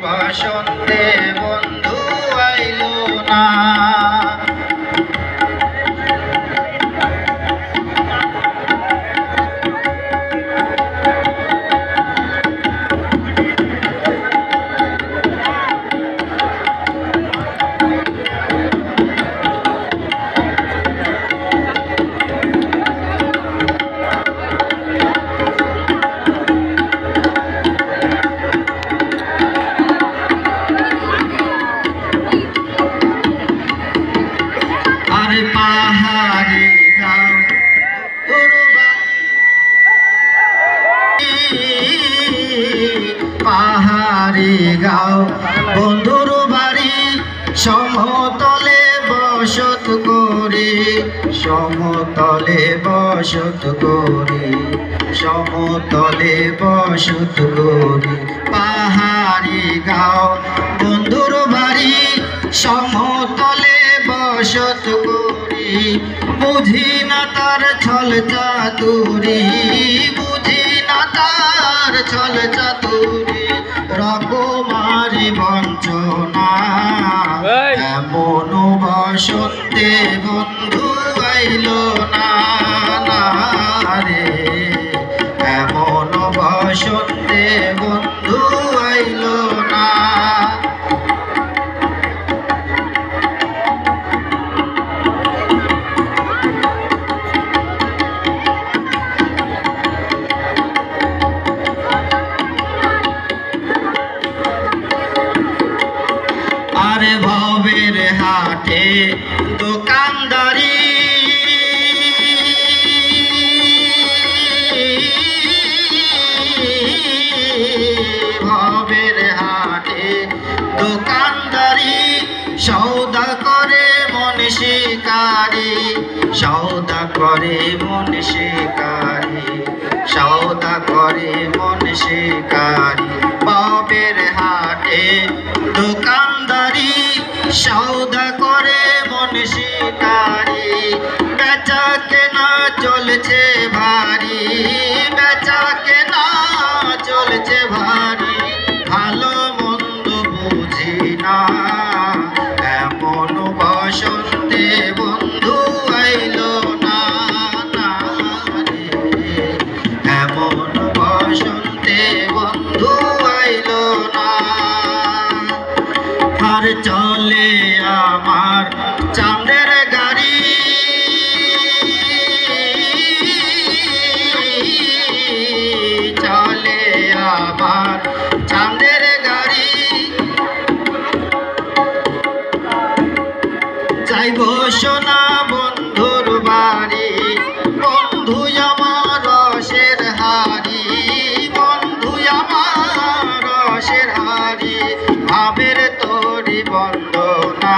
বসন্তে বন্ধু আইলো না। পাহাড়ি গাও পাহাড়ি গাও বন্ধুর বাড়ি সমতলে বসত করি, সমতলে বসত করি, সমতলে বসত করি। পাহাড়ি গাও বন্ধুর বাড়ি সমতলে বসত করি, বুঝি না তার ছল চাতুরি, বুঝি না তার ছল চাতুরি। রকমারি বঞ্চনা এমন বসন্তে বন্ধু আইলো না রে, এমন বসন্তে বন্ধু আইলো না। আরে ভবের হাটে দোকানদারি, ভবের হাটে দোকানদারি, সৌদা করে মন শিকারি, সৌদা করে মন শিকারি, সৌদা করে মন শিকারি। ভবের হাটে দোকানদারি, সৌদা করে মন শিকারি, বেচা কেনা চলছে ভারী, বেচা কেনা চলছে ভারী। ভালো মন্দ বুঝি না এমন বসন্তে বন্ধু আইলো না রে, এমন বসন্তে বন্ধু আইলো না। আর চলে আমার চাঁদের গাড়ি, চলে আমার চাঁদের গাড়ি, যাইব সোনা বন্ধুর বাড়ি, বন্ধু আমার রসের হাড়ি, বন্ধু আমার রসের হাড়ি। ভাবের তরি বন্দনা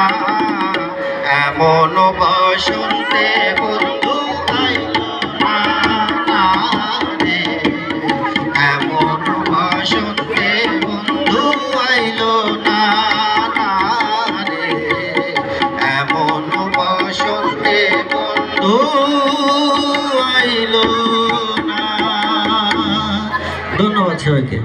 এমন বসন্তে বন্ধু আইলো না রে, এমন বসন্তে বন্ধু আইলো না রে, এমন বসন্তে বন্ধু আইলো না। ধন্যবাদ সবাইকে।